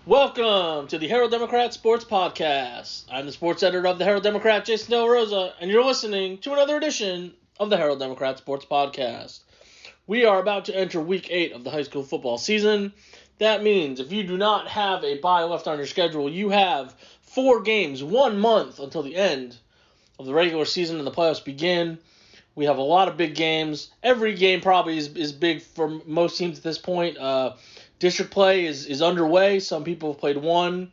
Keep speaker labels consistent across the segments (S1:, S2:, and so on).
S1: Welcome to the Herald Democrat Sports Podcast. I'm the sports editor of the Herald Democrat, Jason Del Rosa, and you're listening to another edition of the Herald Democrat Sports Podcast. We are about to enter Week 8 of the high school football season. That means if you do not have a bye left on your schedule, you have 4 games, 1 month until the end of the regular season and the playoffs begin. We have a lot of big games. Every game probably is big for most teams at this point. District play is underway. Some people have played 1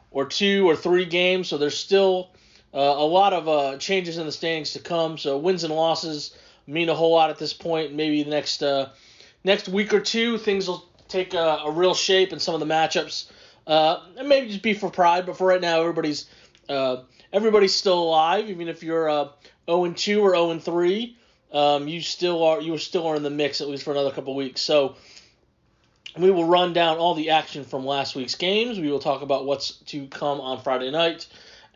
S1: or 2 or 3 games, so there's still a lot of changes in the standings to come. So wins and losses mean a whole lot at this point. Maybe the next week or two, things will take a real shape in some of the matchups. And maybe just be for pride, but for right now, everybody's still alive. Even if you're 0-2 or 0-3, you still are in the mix at least for another couple weeks. So we will run down all the action from last week's games. We will talk about what's to come on Friday night,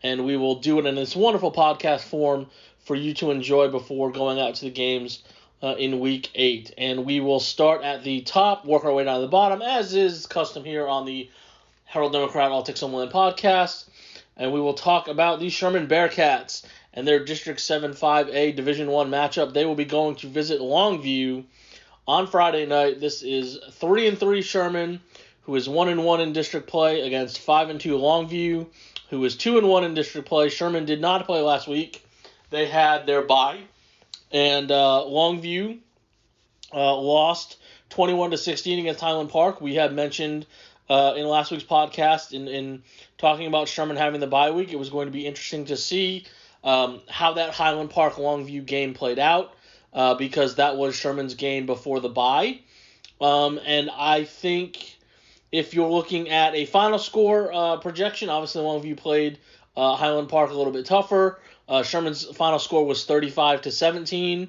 S1: and we will do it in this wonderful podcast form for you to enjoy before going out to the games in Week 8. And we will start at the top, work our way down to the bottom, as is custom here on the Herald Democrat All-Texomaland podcast. And we will talk about the Sherman Bearcats and their District 7-5A Division I matchup. They will be going to visit Longview on Friday night. This is 3-3 Sherman, who is 1-1 in district play, against 5-2 Longview, who is 2-1 in district play. Sherman did not play last week. They had their bye, and Longview lost 21-16 against Highland Park. We had mentioned in last week's podcast in talking about Sherman having the bye week. It was going to be interesting to see how that Highland Park Longview game played out. Because that was Sherman's game before the bye. And I think if you're looking at a final score projection, obviously Longview played Highland Park a little bit tougher. Sherman's final score was 35-17.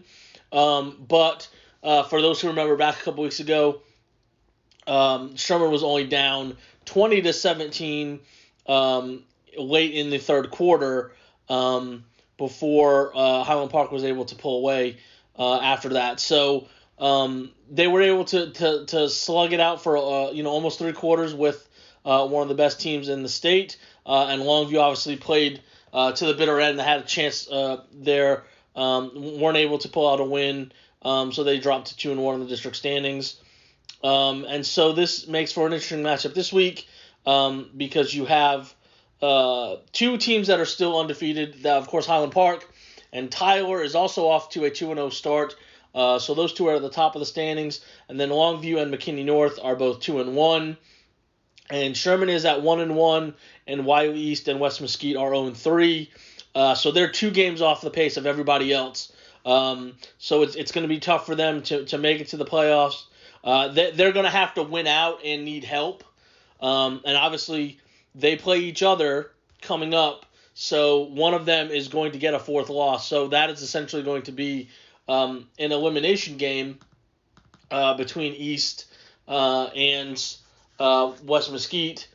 S1: But for those who remember back a couple weeks ago, Sherman was only down 20-17 late in the third quarter before Highland Park was able to pull away after that. So they were able to slug it out for almost 3 quarters with one of the best teams in the state. And Longview obviously played to the bitter end. They had a chance there, weren't able to pull out a win, so they dropped to 2-1 in the district standings. And so this makes for an interesting matchup this week because you have 2 teams that are still undefeated. Of course, Highland Park and Tyler is also off to a 2-0 start. So those 2 are at the top of the standings. And then Longview and McKinney North are both 2-1. And Sherman is at 1-1. And Wiley East and West Mesquite are 0-3. So they're 2 games off the pace of everybody else. So it's going to be tough for them to make it to the playoffs. They're going to have to win out and need help. And obviously they play each other coming up. So one of them is going to get a 4th loss. So that is essentially going to be an elimination game between East and West Mesquite.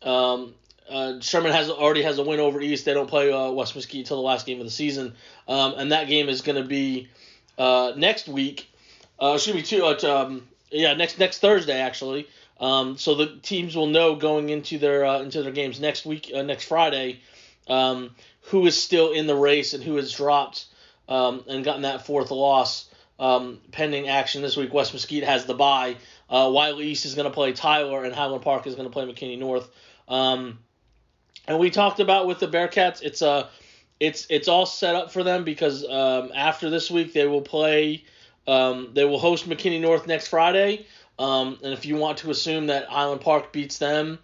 S1: Sherman already has a win over East. They don't play West Mesquite until the last game of the season. And that game is going to be next week. Next Thursday, actually. So the teams will know going into their games next week, next Friday, who is still in the race and who has dropped and gotten that 4th loss pending action this week. West Mesquite has the bye. Wiley East is going to play Tyler, and Highland Park is going to play McKinney North. And we talked about with the Bearcats, it's all set up for them because after this week they will play. They will host McKinney North next Friday. And if you want to assume that Highland Park beats them,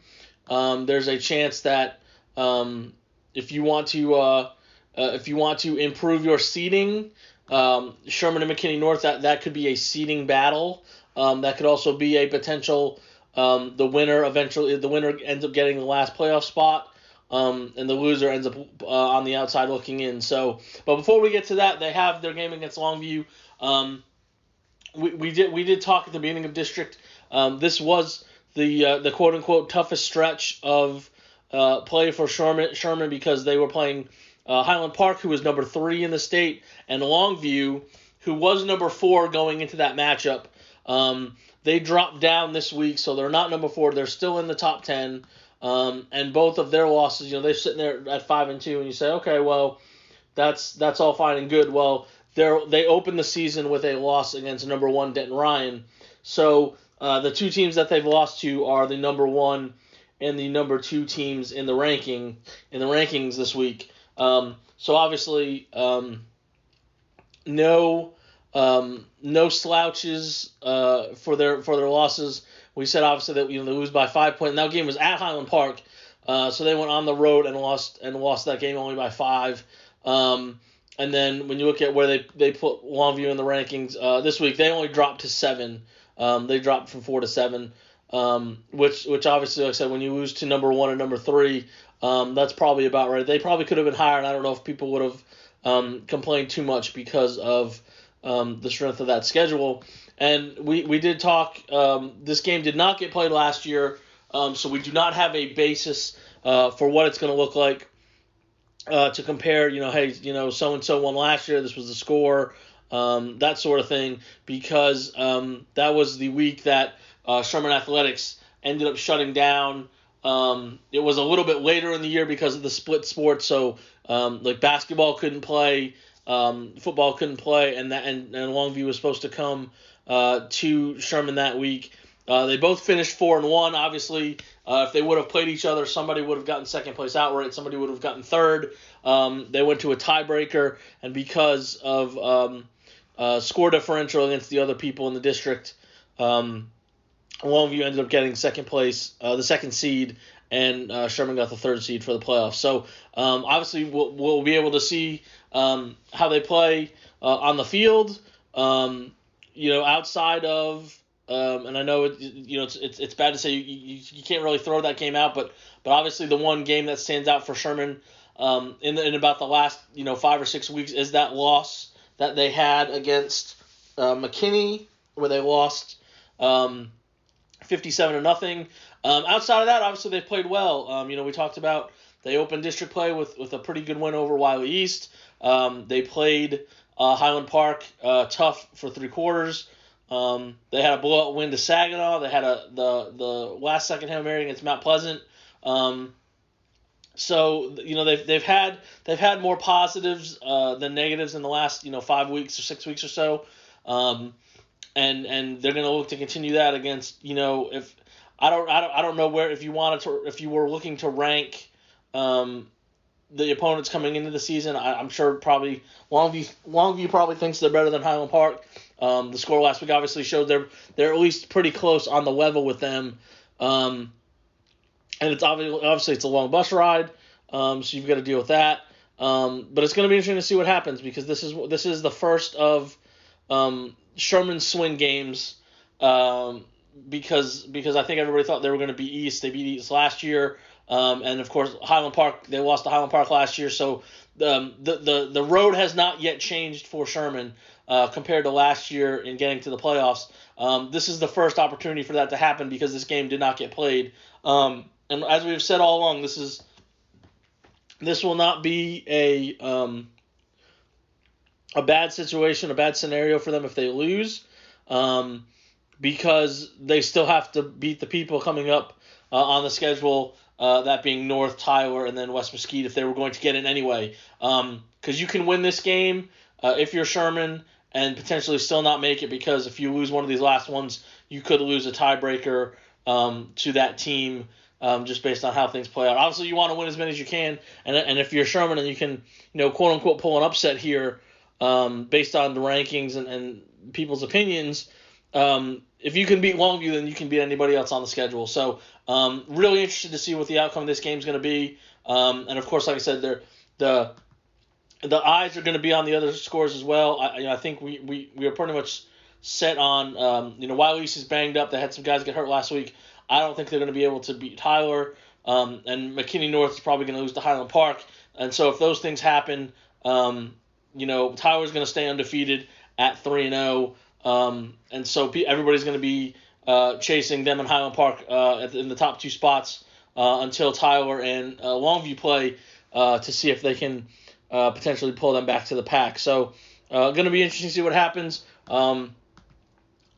S1: there's a chance that if you want to improve your seeding, Sherman and McKinney North, that could be a seeding battle. That could also be a potential. The winner ends up getting the last playoff spot, and the loser ends up on the outside looking in. So, but before we get to that, they have their game against Longview. We did talk at the beginning of district. This was the quote unquote toughest stretch of play for Sherman because they were playing Highland Park, who was number 3 in the state, and Longview, who was number 4 going into that matchup. they dropped down this week, so they're not number 4. They're still in the top 10. And both of their losses, they're sitting there at 5-2, and you say, okay, well, that's all fine and good. Well, they opened the season with a loss against number 1 Denton Ryan. So the two teams that they've lost to are the number 1 and the number 2 teams in the rankings this week. So obviously, no slouches for their losses. We said obviously that they lose by 5 points. And that game was at Highland Park, so they went on the road and lost that game only by 5. And then when you look at where they put Longview in the rankings this week, they only dropped to 7. They dropped from 4 to 7, which obviously, like I said, when you lose to number 1 and number 3, that's probably about right. They probably could have been higher, and I don't know if people would have complained too much because of the strength of that schedule. And we did talk. This game did not get played last year, so we do not have a basis for what it's going to look like to compare. Hey, so and so won last year. This was the score, that sort of thing, because that was the week that Sherman Athletics ended up shutting down. It was a little bit later in the year because of the split sport, so like basketball couldn't play, football couldn't play, and Longview was supposed to come to Sherman that week. They both finished 4-1. Obviously, if they would have played each other, somebody would have gotten second place outright. Somebody would have gotten third. They went to a tiebreaker, and because of score differential against the other people in the district, Longview ended up getting second place, the second seed, and Sherman got the third seed for the playoffs. So obviously we'll be able to see how they play on the field. Outside of and I know it's bad to say you can't really throw that game out, but obviously the one game that stands out for Sherman in about the last 5 or 6 weeks is that loss that they had against McKinney, where they lost 57-0. Outside of that, obviously they played well. We talked about they opened district play with a pretty good win over Wiley East. They played Highland Park tough for 3 quarters. They had a blowout win to Saginaw. They had the last second Hail Mary against Mount Pleasant. So they've had more positives than negatives in the last 5 weeks or 6 weeks or so. And they're going to look to continue that against if I don't know where if you were looking to rank the opponents coming into the season. I'm sure probably Longview probably thinks they're better than Highland Park. The score last week obviously showed they're at least pretty close on the level with them. And it's obviously it's a long bus ride, so you've got to deal with that. But it's going to be interesting to see what happens, because this is the first of Sherman's swing games, because I think everybody thought they were going to be East. They beat East last year, and of course Highland Park, they lost to Highland Park last year. So the road has not yet changed for Sherman compared to last year in getting to the playoffs. This is the first opportunity for that to happen, because this game did not get played. And as we've said all along, this will not be a bad situation, a bad scenario for them if they lose, because they still have to beat the people coming up on the schedule, that being North, Tyler, and then West Mesquite, if they were going to get in anyway. Because you can win this game if you're Sherman and potentially still not make it, because if you lose one of these last ones, you could lose a tiebreaker to that team. Just based on how things play out. Obviously, you want to win as many as you can, and if you're Sherman and you can, quote unquote, pull an upset here, based on the rankings and people's opinions, if you can beat Longview, then you can beat anybody else on the schedule. So, really interested to see what the outcome of this game is going to be. And of course, like I said, the eyes are going to be on the other scores as well. I think we are pretty much set on. Wiley East is banged up. They had some guys get hurt last week. I don't think they're going to be able to beat Tyler, and McKinney North is probably going to lose to Highland Park. And so if those things happen, Tyler's going to stay undefeated at 3-0, and so everybody's going to be chasing them and Highland Park in the top 2 spots until Tyler and Longview play to see if they can potentially pull them back to the pack. So going to be interesting to see what happens.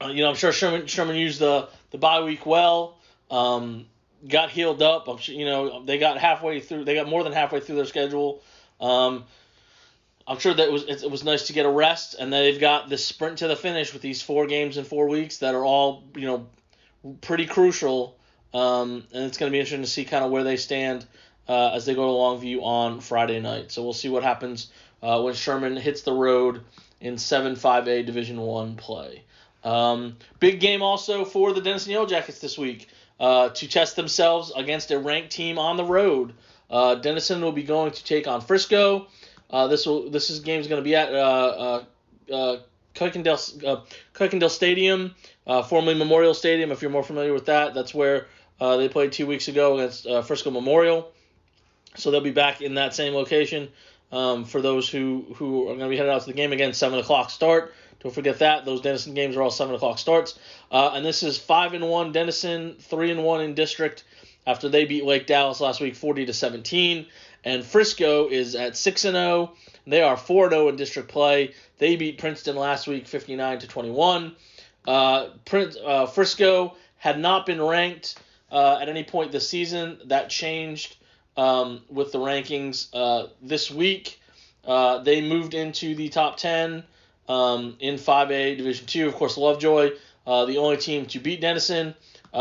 S1: I'm sure Sherman used the bye week well. Got healed up. I'm sure, they got halfway through. They got more than halfway through their schedule. I'm sure that it was nice to get a rest, and they've got this sprint to the finish with these 4 games in 4 weeks that are all pretty crucial. And it's going to be interesting to see kind of where they stand as they go to Longview on Friday night. So we'll see what happens when Sherman hits the road in 7-5A Division I play. Big game also for the Denison Yellow Jackets this week to test themselves against a ranked team on the road. Denison will be going to take on Frisco. This game is going to be at Kuykendall Stadium, formerly Memorial Stadium. If you're more familiar with that, that's where they played 2 weeks ago against Frisco Memorial. So they'll be back in that same location for those who are going to be headed out to the game. Again, 7 o'clock start. Don't forget that. Those Denison games are all 7 o'clock starts. And this is 5-1 Denison, 3-1 in district after they beat Lake Dallas last week 40-17. And Frisco is at 6-0. They are 4-0 in district play. They beat Princeton last week 59-21. Frisco had not been ranked at any point this season. That changed with the rankings this week. They moved into the top 10 in 5A Division II. Of course, Lovejoy, the only team to beat Denison,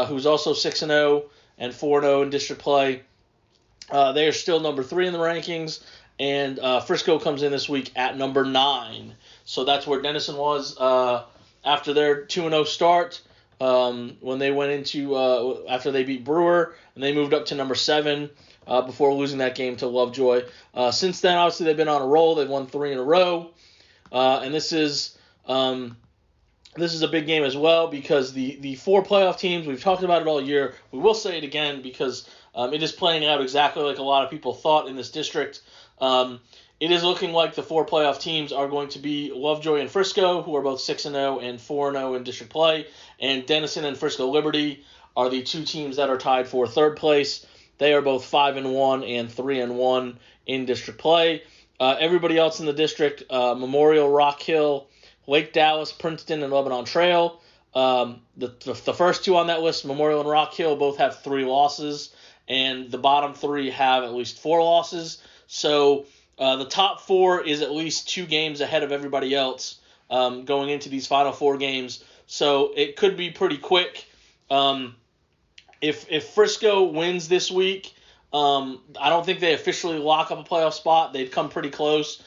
S1: who's also 6-0 and 4-0 in district play. They are still number 3 in the rankings, and Frisco comes in this week at number 9. So that's where Denison was after their 2-0 start when they went into after they beat Brewer, and they moved up to number 7 before losing that game to Lovejoy. Since then, obviously, they've been on a roll. They've won 3 in a row, and this is a big game as well because the 4 playoff teams, we've talked about it all year. We will say it again because it is playing out exactly like a lot of people thought in this district. It is looking like the 4 playoff teams are going to be Lovejoy and Frisco, who are both 6-0 and 4-0 in district play, and Denison and Frisco Liberty are the 2 teams that are tied for 3rd place. They are both 5-1 and 3-1 in district play. Everybody else in the district, Memorial, Rock Hill, Lake Dallas, Princeton, and Lebanon Trail. The first 2 on that list, Memorial and Rock Hill, both have 3 losses, and the bottom 3 have at least 4 losses. So the top 4 is at least 2 games ahead of everybody else going into these final 4 games. So it could be pretty quick. If Frisco wins this week, I don't think they officially lock up a playoff spot. They'd come pretty close.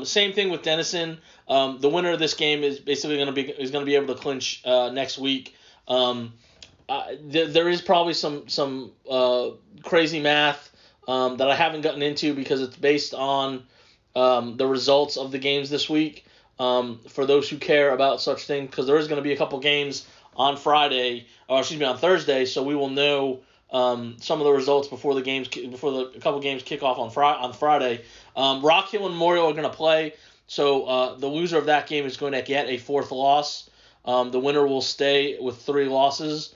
S1: Same thing with Denison. The winner of this game is basically going to be able to clinch next week. There is probably some crazy math that I haven't gotten into because it's based on the results of the games this week. For those who care about such things, because there is going to be a couple games on on Thursday, so we will know some of the results before a couple games kick off on Friday. Rock Hill and Memorial are going to play, so the loser of that game is going to get a 4th loss. The winner will stay with 3 losses.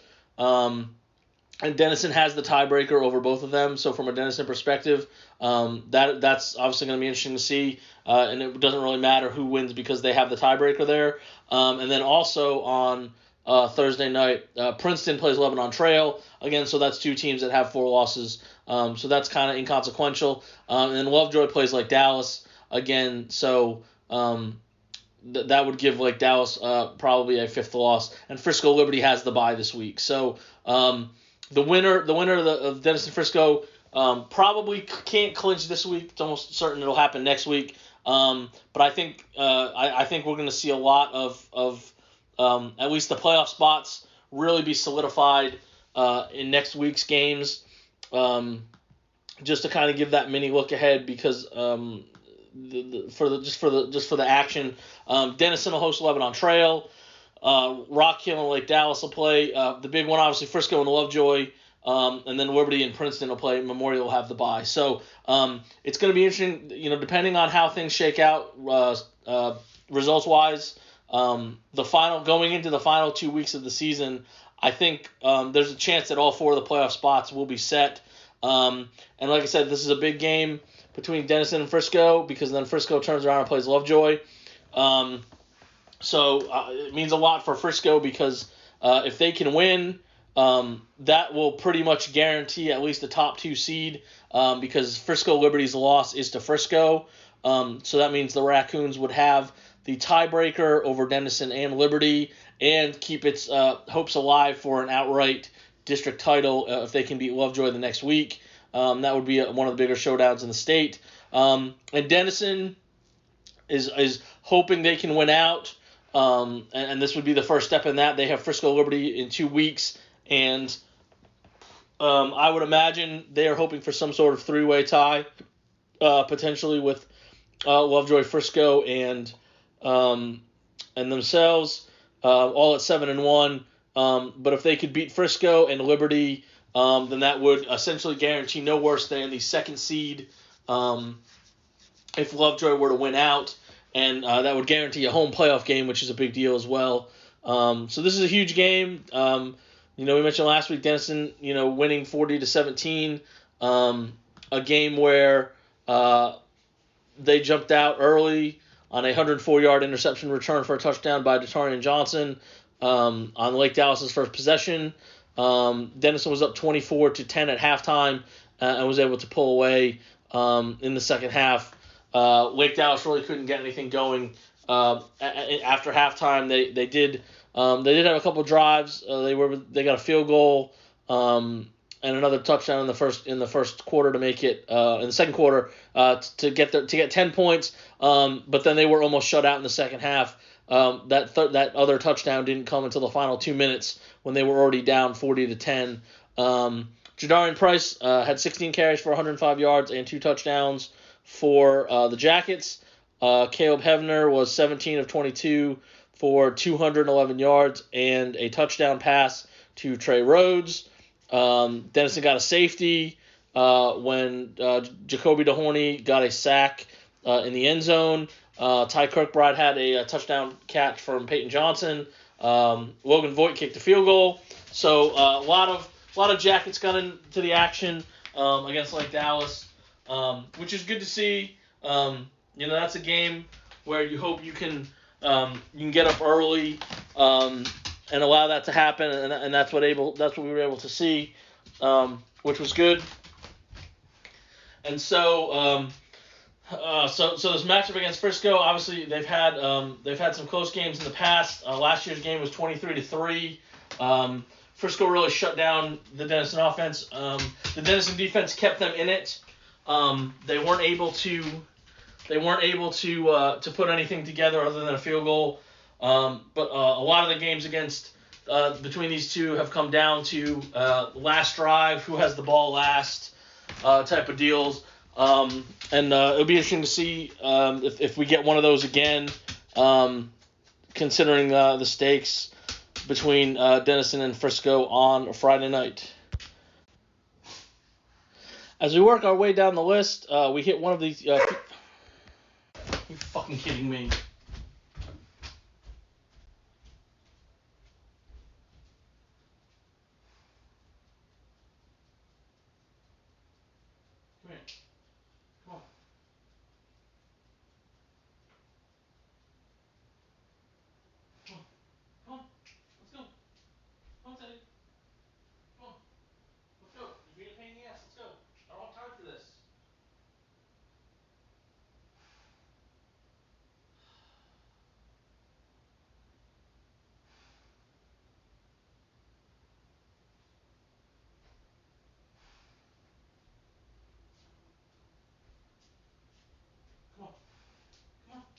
S1: And Denison has the tiebreaker over both of them. So from a Denison perspective, that's obviously going to be interesting to see. And it doesn't really matter who wins because they have the tiebreaker there. And then also on Thursday night, Princeton plays Lebanon Trail again. So that's 2 teams that have 4 losses. So that's kind of inconsequential. And then Lovejoy plays Lake Dallas again. So that would give Lake Dallas probably a 5th loss. And Frisco Liberty has the bye this week. So the winner of Denison Frisco probably can't clinch this week. It's almost certain it'll happen next week. But I think we're going to see a lot of at least the playoff spots really be solidified in next week's games. Just to kind of give that mini look ahead because for the action, Denison will host Lebanon Trail. Rock Hill and Lake Dallas will play. The big one, obviously, Frisco and Lovejoy. And then Liberty and Princeton will play. Memorial will have the bye. So it's going to be interesting, depending on how things shake out results-wise. Going into the final 2 weeks of the season, I think there's a chance that all 4 of the playoff spots will be set. And like I said, this is a big game between Denison and Frisco because then Frisco turns around and plays Lovejoy. So it means a lot for Frisco because if they can win, that will pretty much guarantee at least the top 2 seed because Frisco Liberty's loss is to Frisco. So that means the Raccoons would have the tiebreaker over Denison and Liberty and keep its hopes alive for an outright district title if they can beat Lovejoy the next week. That would be one of the bigger showdowns in the state. And Denison is hoping they can win out. And this would be the first step in that. They have Frisco Liberty in 2 weeks, and I would imagine they are hoping for some sort of 3-way tie, potentially with Lovejoy, Frisco, and themselves, all at 7-1. But if they could beat Frisco and Liberty, then that would essentially guarantee no worse than the 2nd seed if Lovejoy were to win out. And that would guarantee a home playoff game, which is a big deal as well. So this is a huge game. We mentioned last week Denison, winning 40-17. A game where they jumped out early on a 104-yard interception return for a touchdown by Detarian Johnson on Lake Dallas's first possession. Denison was up 24-10 at halftime and was able to pull away in the second half. Lake Dallas really couldn't get anything going after halftime. They did have a couple drives. They got a field goal and another touchdown in the first quarter to make it in the second quarter to get 10 points. But then they were almost shut out in the second half. That other touchdown didn't come until the final 2 minutes when they were already down 40-10. Jadarian Price had 16 carries for 105 yards and 2 touchdowns for the Jackets. Caleb Hevner was 17 of 22 for 211 yards and a touchdown pass to Trey Rhodes. Denison got a safety when Jacoby DeHorny got a sack in the end zone. Ty Kirkbride had a touchdown catch from Peyton Johnson. Logan Voigt kicked a field goal. So a lot of Jackets got into the action against Lake Dallas. Which is good to see. That's a game where you hope you can get up early and allow that to happen, and that's what we were able to see, which was good. And so this matchup against Frisco, obviously they've had some close games in the past. Last year's game was 23-3. Frisco really shut down the Denison offense. The Denison defense kept them in it. They weren't able to put anything together other than a field goal. But a lot of the games between these two have come down to last drive, who has the ball last, type of deals. And it'll be interesting to see if we get one of those again, considering the stakes between Denison and Frisco on a Friday night. As we work our way down the list, we hit one of these. You fucking kidding me? Come here. Come on. Come on. Come on. Let's go. Come on, Teddy. Come on. Let's go. You're being a pain in the ass. Let's go. I don't have time for this. Come on. Come on.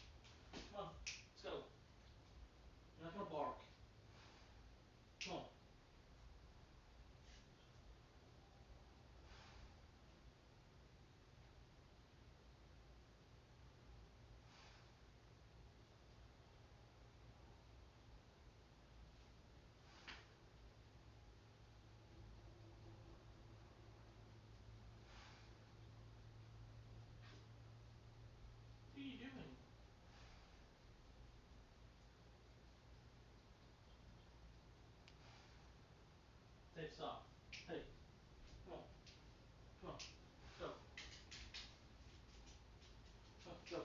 S1: Come on. Let's go. You're not gonna bark. Come on. What are you doing? Hey, stop. Hey, come on. Come on. Go. Go. Go.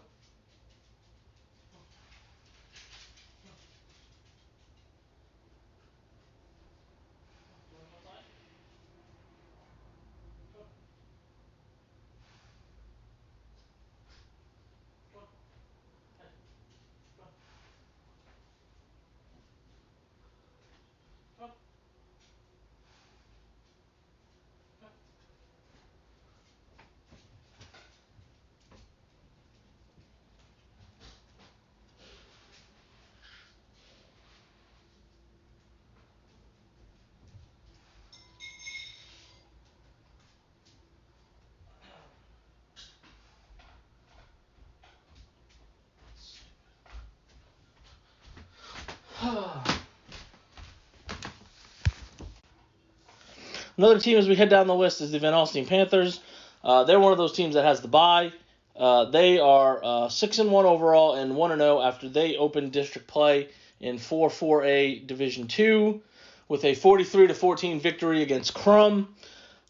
S1: Another team as we head down the list is the Van Alstyne Panthers. They're one of those teams that has the bye. They are 6-1 overall and 1-0 after they opened district play in 4A Division II with a 43-14 victory against Crum.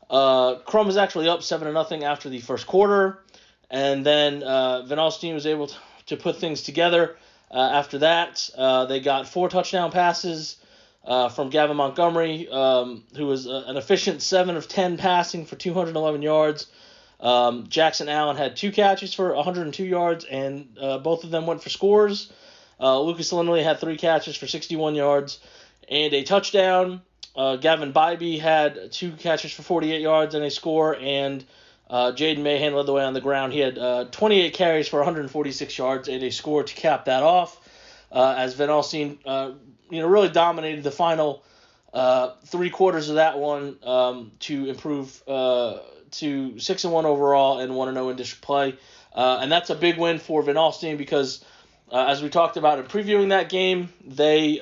S1: Crum is actually up 7-0 after the first quarter, and then Van Alstyne was able to put things together. After that, they got 4 touchdown passes from Gavin Montgomery, who was an efficient 7 of 10 passing for 211 yards. Jackson Allen had 2 catches for 102 yards, and both of them went for scores. Lucas Lindley had 3 catches for 61 yards and a touchdown. Gavin Bybee had 2 catches for 48 yards and a score, and Jaden Mahan led the way on the ground. He had 28 carries for 146 yards and a score to cap that off. As Van Alstyne, really dominated the final 3 quarters of that one to improve to 6-1 overall and 1-0 in district play, and that's a big win for Van Alstyne because, as we talked about in previewing that game, they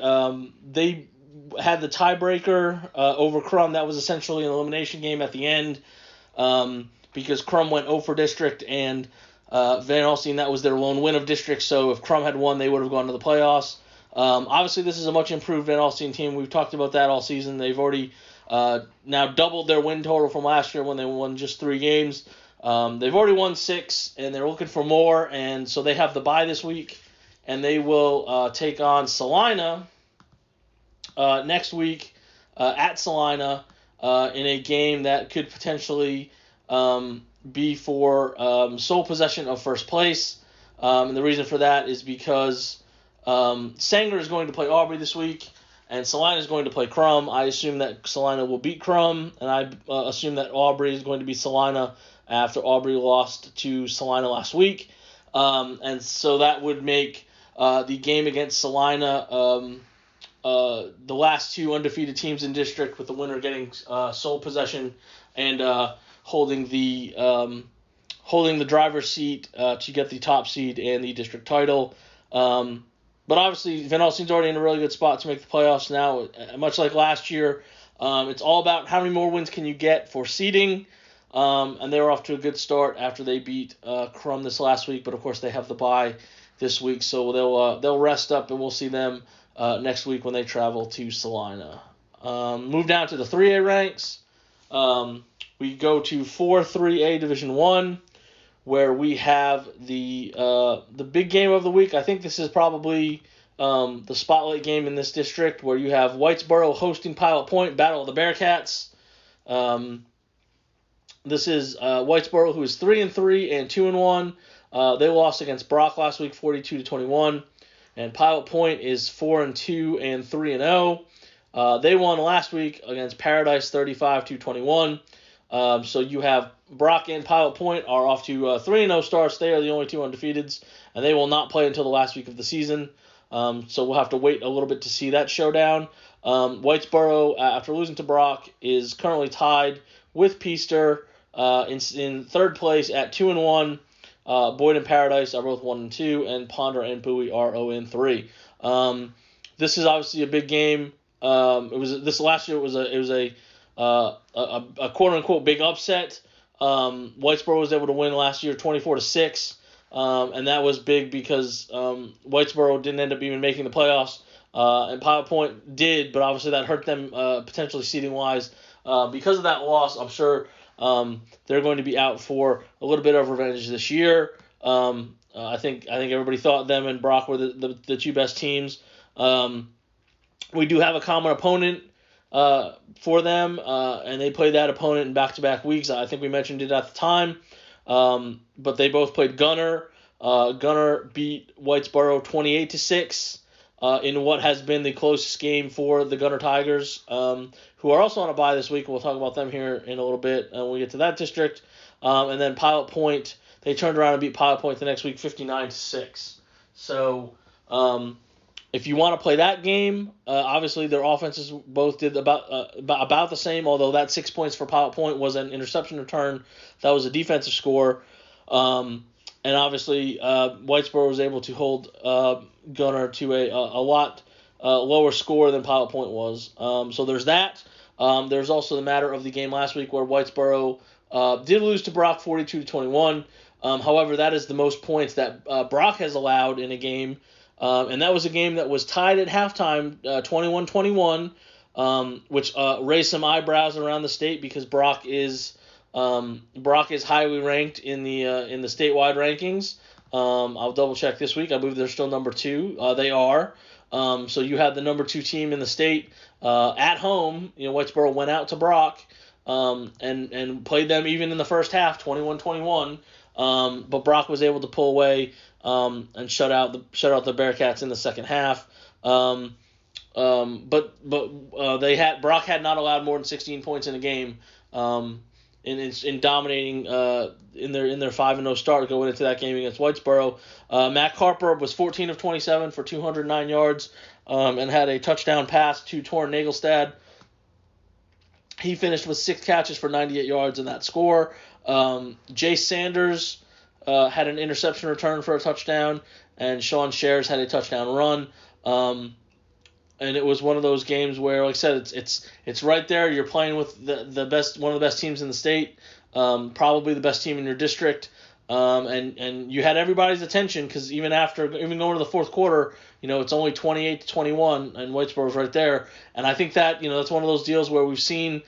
S1: had the tiebreaker over Crum. That was essentially an elimination game at the end because Crum went 0 for district, and Van Alstyne, that was their lone win of district. So if Crum had won, they would have gone to the playoffs. Obviously, this is a much improved Van Alstyne team. We've talked about that all season. They've already now doubled their win total from last year when they won just 3 games. They've already won 6, and they're looking for more, and so they have the bye this week, and they will take on Salina next week at Salina in a game that could potentially be for sole possession of first place. And the reason for that is because Sanger is going to play Aubrey this week, and Salina is going to play Crum. I assume that Salina will beat Crum, and I assume that Aubrey is going to beat Salina after Aubrey lost to Salina last week. And so that would make the game against Salina the last 2 undefeated teams in district, with the winner getting sole possession and holding the driver's seat to get the top seed and the district title. But obviously, Van Alstyne's already in a really good spot to make the playoffs now. Much like last year, it's all about how many more wins can you get for seeding. And they were off to a good start after they beat Crum this last week. But of course, they have the bye this week, so they'll rest up, and we'll see them next week when they travel to Salina. Move down to the 3A ranks. We go to 4-3A Division 1, where we have the big game of the week. I think this is probably the spotlight game in this district, where you have Whitesboro hosting Pilot Point, Battle of the Bearcats. This is Whitesboro, who is 3-3 and 2-1. They lost against Brock last week, 42-21. And Pilot Point is 4-2 and 3-0. They won last week against Paradise, 35-21. So you have Brock and Pilot Point are off to 3-0 starts. They are the only 2 undefeateds, and they will not play until the last week of the season. So we'll have to wait a little bit to see that showdown. Whitesboro, after losing to Brock, is currently tied with Peaster in third place at 2-1. Boyd and Paradise are both 1-2, and Ponder and Bowie are 0-3. This is obviously a big game. Last year. It was a quote unquote big upset. Whitesboro was able to win last year 24-6, and that was big because Whitesboro didn't end up even making the playoffs, and Pilot Point did, but obviously that hurt them potentially seeding wise. Because of that loss, I'm sure they're going to be out for a little bit of revenge this year. I think everybody thought them and Brock were the 2 best teams. We do have a common opponent for them, and they played that opponent in back-to-back weeks. I think we mentioned it at the time, but they both played Gunner. Gunner beat Whitesboro 28-6 in what has been the closest game for the Gunner Tigers, who are also on a bye this week. We'll talk about them here in a little bit when we get to that district. And then Pilot Point, they turned around and beat Pilot Point the next week 59-6. So if you want to play that game, obviously their offenses both did about the same, although that 6 points for Pilot Point was an interception return. That was a defensive score. And obviously Whitesboro was able to hold Gunner to a lot lower score than Pilot Point was. So there's that. There's also the matter of the game last week where Whitesboro did lose to Brock 42-21. However, that is the most points that Brock has allowed in a game. And that was a game that was tied at halftime, 21-21, which raised some eyebrows around the state because Brock is highly ranked in the statewide rankings. I'll double check this week. I believe they're still number 2. They are. So you had the number 2 team in the state at home. Whitesboro went out to Brock and played them even in the first half, 21-21. But Brock was able to pull away and shut out the Bearcats in the second half. But Brock had not allowed more than 16 points in a game. In dominating in their 5-0 start going into that game against Whitesboro. Matt Carper was 14 of 27 for 209 yards and had a touchdown pass to Torren Nagelstad. He finished with 6 catches for 98 yards in that score. Jay Sanders had an interception return for a touchdown, and Sean Shares had a touchdown run. And it was one of those games where, like I said, it's right there. You're playing with the best, one of the best teams in the state, probably the best team in your district, and you had everybody's attention because even going to the fourth quarter, it's only 28-21, and Whitesboro's right there. And I think that that's one of those deals where we've seen,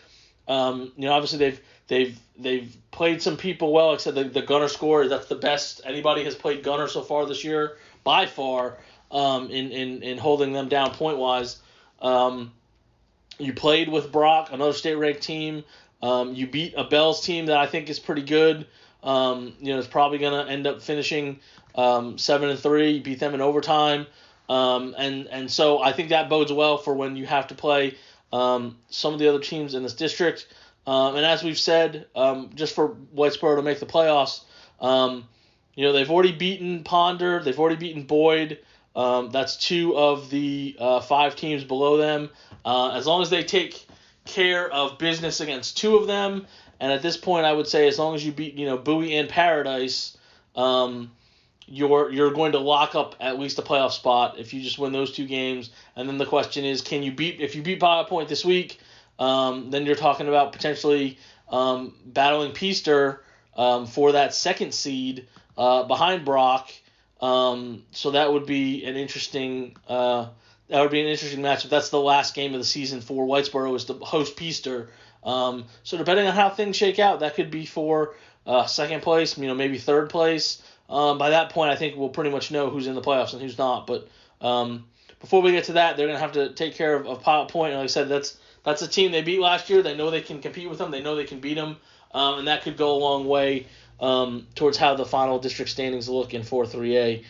S1: obviously they've played some people well. Like I said, the Gunner score, that's the best anybody has played Gunner so far this year by far. In holding them down point-wise. You played with Brock, another state-ranked team. You beat a Bells team that I think is pretty good. It's probably going to end up finishing 7-3. You beat them in overtime. And so I think that bodes well for when you have to play some of the other teams in this district. And as we've said, just for Whitesboro to make the playoffs, they've already beaten Ponder. They've already beaten Boyd. That's 2 of the 5 teams below them. As long as they take care of business against 2 of them, and at this point I would say as long as you beat Bowie and Paradise, you're going to lock up at least a playoff spot if you just win those 2 games. And then the question is, if you beat Pilot Point this week, then you're talking about potentially battling Peaster for that second seed behind Brock. So that would be an interesting matchup. That's the last game of the season for Whitesboro is to host Peaster. So depending on how things shake out, that could be for second place, maybe third place. By that point, I think we'll pretty much know who's in the playoffs and who's not. But before we get to that, they're going to have to take care of Pilot Point. And like I said, that's a team they beat last year. They know they can compete with them. They know they can beat them. And that could go a long way towards how the final district standings look in 4-3A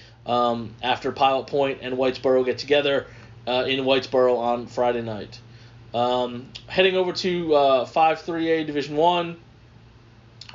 S1: after Pilot Point and Whitesboro get together in Whitesboro on Friday night. Heading over to 5-3A Division 1,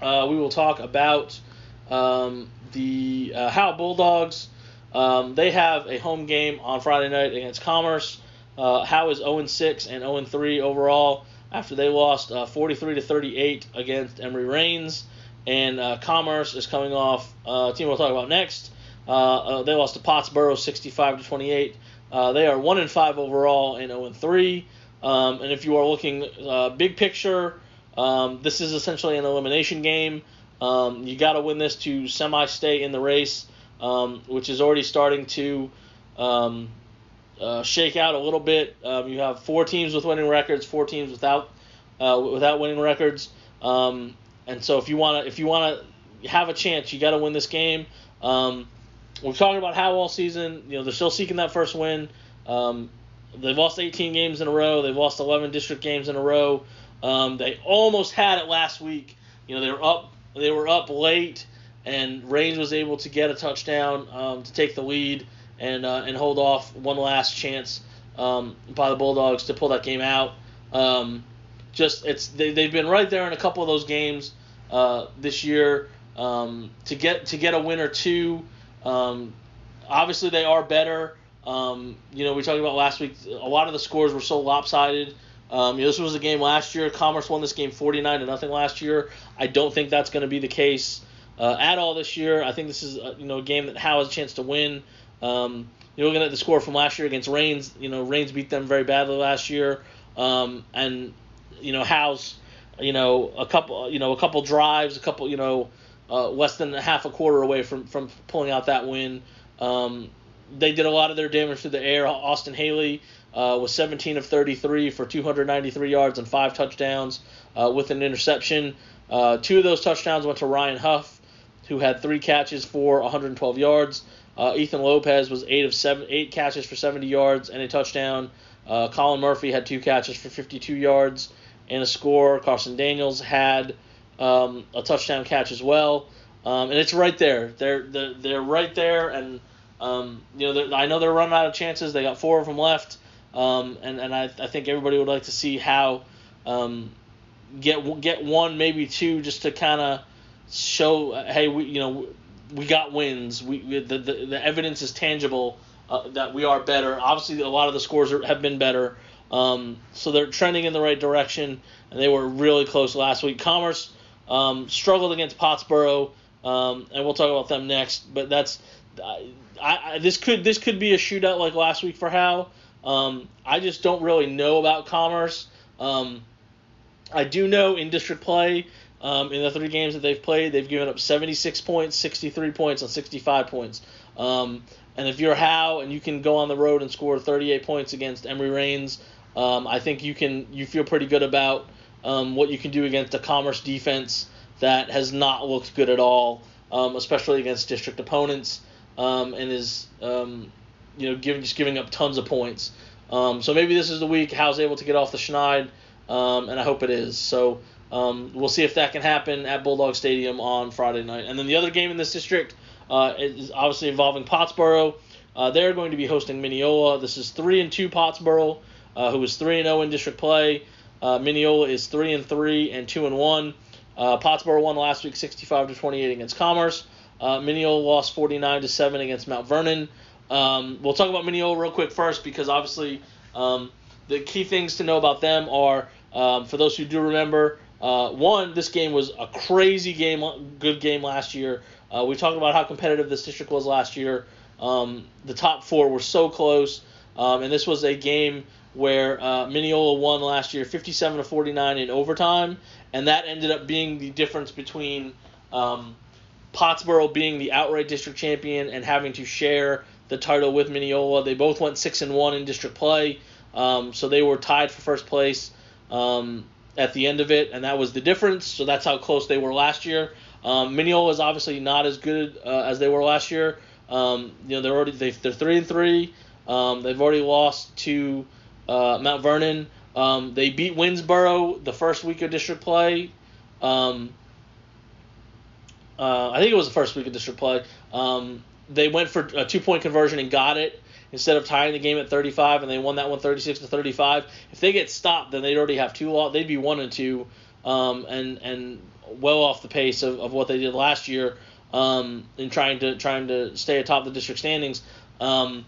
S1: we will talk about the Howe Bulldogs. They have a home game on Friday night against Commerce. Howe is 0-6 and 0-3 overall after they lost 43-38 against Emory Reigns. And Commerce is coming off a team we'll talk about next. They lost to Pottsboro 65-28. They are 1-5 overall and 0-3. And if you are looking big picture, this is essentially an elimination game. You got to win this to semi-stay in the race, which is already starting to shake out a little bit. You have 4 teams with winning records, 4 teams without winning records. And so if you want to have a chance, you got to win this game. We've talked about Howe all season. They're still seeking that first win. They've lost 18 games in a row. They've lost 11 district games in a row. They almost had it last week. They were up late, and Reigns was able to get a touchdown to take the lead and hold off one last chance by the Bulldogs to pull that game out. They've been right there in a couple of those games this year to get a win or two. Obviously, they are better. We talked about last week. A lot of the scores were so lopsided. This was a game last year. Commerce won this game 49-0 last year. I don't think that's going to be the case at all this year. I think this is a game that Howe has a chance to win. Looking at the score from last year against Reigns, Reigns beat them very badly last year, and House, a couple drives, less than half a quarter away from pulling out that win. They did a lot of their damage through the air. Austin Haley was 17 of 33 for 293 yards and 5 touchdowns with an interception. 2 of those touchdowns went to Ryan Huff, who had 3 catches for 112 yards. Ethan Lopez was 8 catches for 70 yards and a touchdown. Colin Murphy had 2 catches for 52 yards and a score. Carson Daniels had a touchdown catch as well. And it's right there. They're right there, and I know they're running out of chances. They got 4 of them left, and I think everybody would like to see how get 1, maybe 2, just to kind of show, hey, we got wins. The evidence is tangible that we are better. Obviously, a lot of the scores have been better, so they're trending in the right direction, and they were really close last week. Commerce struggled against Pottsboro, and we'll talk about them next. But that's this could be a shootout like last week for Howe. I just don't really know about Commerce. I do know in district play, in the 3 games that they've played, they've given up 76 points, 63 points, and 65 points. And if you're Howe and you can go on the road and score 38 points against Emory Reigns, I think you feel pretty good about what you can do against a Commerce defense that has not looked good at all, especially against district opponents, and is giving up tons of points. So maybe this is the week Howe's able to get off the schneid, and I hope it is. So we'll see if that can happen at Bulldog Stadium on Friday night. And then the other game in this district is obviously involving Pottsboro. They're going to be hosting Mineola. This is 3-2 Pottsboro, who is 3-0 in district play. Mineola is 3-3 and 2-1. Pottsboro won last week 65-28 against Commerce. Mineola lost 49-7 against Mount Vernon. We'll talk about Mineola real quick first, because obviously the key things to know about them are, for those who do remember, one, this game was a crazy game, good game last year. We talked about how competitive this district was last year. The top 4 were so close, and this was a game where Mineola won last year 57-49 in overtime, and that ended up being the difference between Pottsboro being the outright district champion and having to share the title with Mineola. They both went 6-1 in district play, so they were tied for first place at the end of it, and that was the difference. So that's how close they were last year. Mineola is obviously not as good as they were last year. They're 3-3. They've already lost to Mount Vernon. They beat Winsboro the first week of district play. I think it was the first week of district play. They went for a 2-point conversion and got it instead of tying the game at 35, and they won that one 36-35. If they get stopped, then they'd already have 2 losses. They'd be 1-2, and well off the pace of what they did last year in trying to stay atop the district standings. So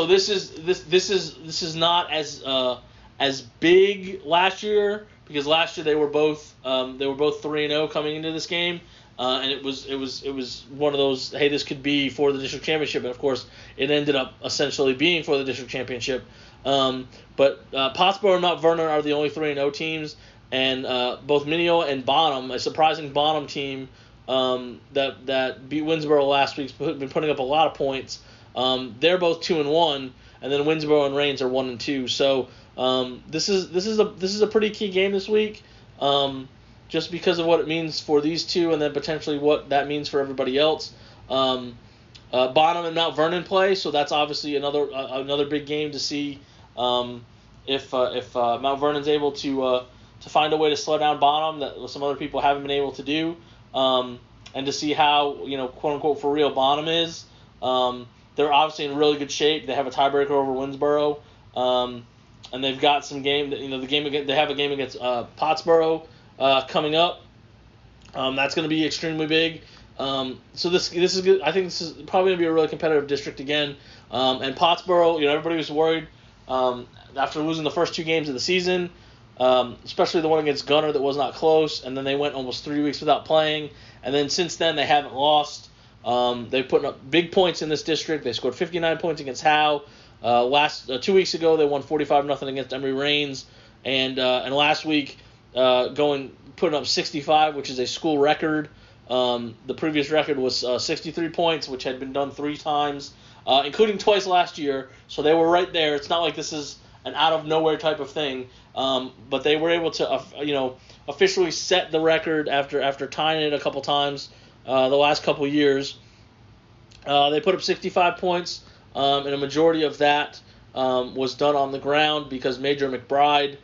S1: this is not as big last year, because last year they were both 3-0 coming into this game. And it was one of those, hey, this could be for the district championship, and of course it ended up essentially being for the district championship. But Pottsboro and Mount Vernon are the only 3-0 teams, and both Mineola and Bonham, a surprising Bonham team that beat Winsboro last week, has been putting up a lot of points. They're both 2-1, and then Winsboro and Reigns are 1-2. So this is a pretty key game this week. Just because of what it means for these two, and then potentially what that means for everybody else. Bonham and Mount Vernon play, so that's obviously another big game to see if Mount Vernon's able to find a way to slow down Bonham that some other people haven't been able to do, and to see how, quote unquote for real Bonham is. They're obviously in really good shape. They have a tiebreaker over Winsboro, and they've got some game that they have a game against Pottsboro coming up. That's going to be extremely big. So this is good. I think this is probably going to be a really competitive district again. And Pottsboro, everybody was worried after losing the first 2 games of the season, especially the one against Gunner that was not close, and then they went almost 3 weeks without playing. And then since then they haven't lost. They've put up big points in this district. They scored 59 points against Howe. 2 weeks ago they won 45-0 against Emory Reigns. and last week putting up 65, which is a school record. The previous record was 63 points, which had been done 3 times, including twice last year. So they were right there. It's not like this is an out of nowhere type of thing, but they were able to officially set the record after tying it a couple times the last couple years. They put up 65 points, and a majority of that was done on the ground because Major McBride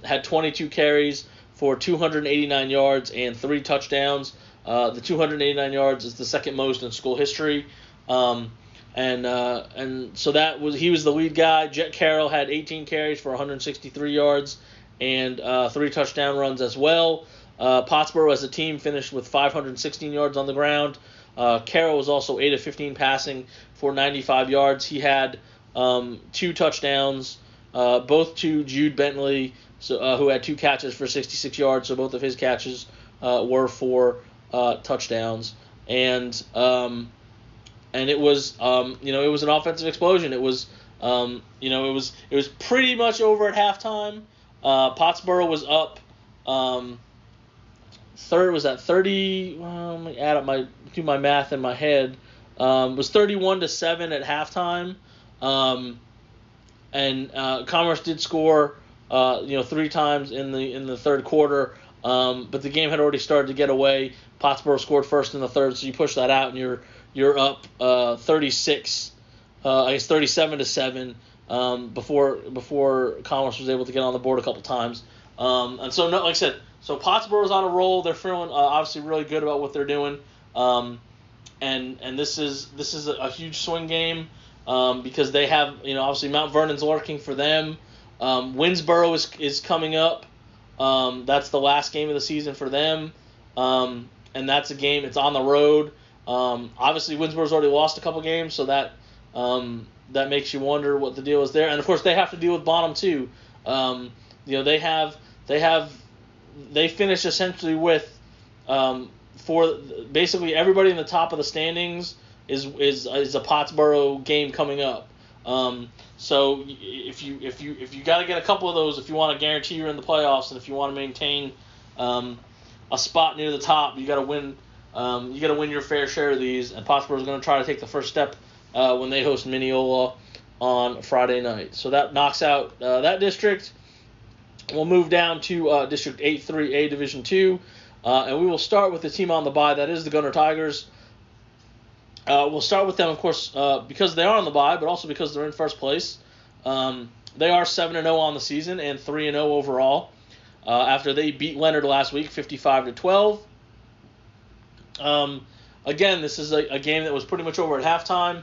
S1: had 22 carries for 289 yards and 3 touchdowns. The 289 yards is the second most in school history. And so he was the lead guy. Jet Carroll had 18 carries for 163 yards and 3 touchdown runs as well. Pottsboro as a team finished with 516 yards on the ground. Carroll was also 8 of 15 passing for 95 yards. He had 2 touchdowns, both to Jude Bentley, who had 2 catches for 66 yards. So both of his catches were for touchdowns. And it was it was an offensive explosion. It was it was pretty much over at halftime. Pottsboro was up. Third was at 30. Well, let me do my math in my head. Was 31-7 at halftime. And Commerce did score 3 times in the third quarter. But the game had already started to get away. Pottsboro scored first in the third, so you push that out and you're up 37-7 before Commerce was able to get on the board a couple times. And so, like I said, so Pottsboro is on a roll. They're feeling obviously really good about what they're doing. And this is a huge swing game because they have obviously Mount Vernon's lurking for them. Winsboro is coming up. That's the last game of the season for them. And that's a game. It's on the road. Obviously, Winsboro's already lost a couple games, so that makes you wonder what the deal is there. And of course, they have to deal with Bonham too. They finish essentially with for basically everybody in the top of the standings is a Pottsboro game coming up. So if you got to get a couple of those, if you want to guarantee you're in the playoffs, and if you want to maintain a spot near the top, you got to win. You got to win your fair share of these, and Pottsboro is going to try to take the first step when they host Mineola on Friday night. So that knocks out that district. We'll move down to District 8-3A Division 2, and we will start with the team on the bye. That is the Gunner Tigers. We'll start with them, of course, because they are on the bye, but also because they're in first place. They are 7-0 on the season and 3-0 overall after they beat Leonard last week, 55-12. Again, this is a game that was pretty much over at halftime.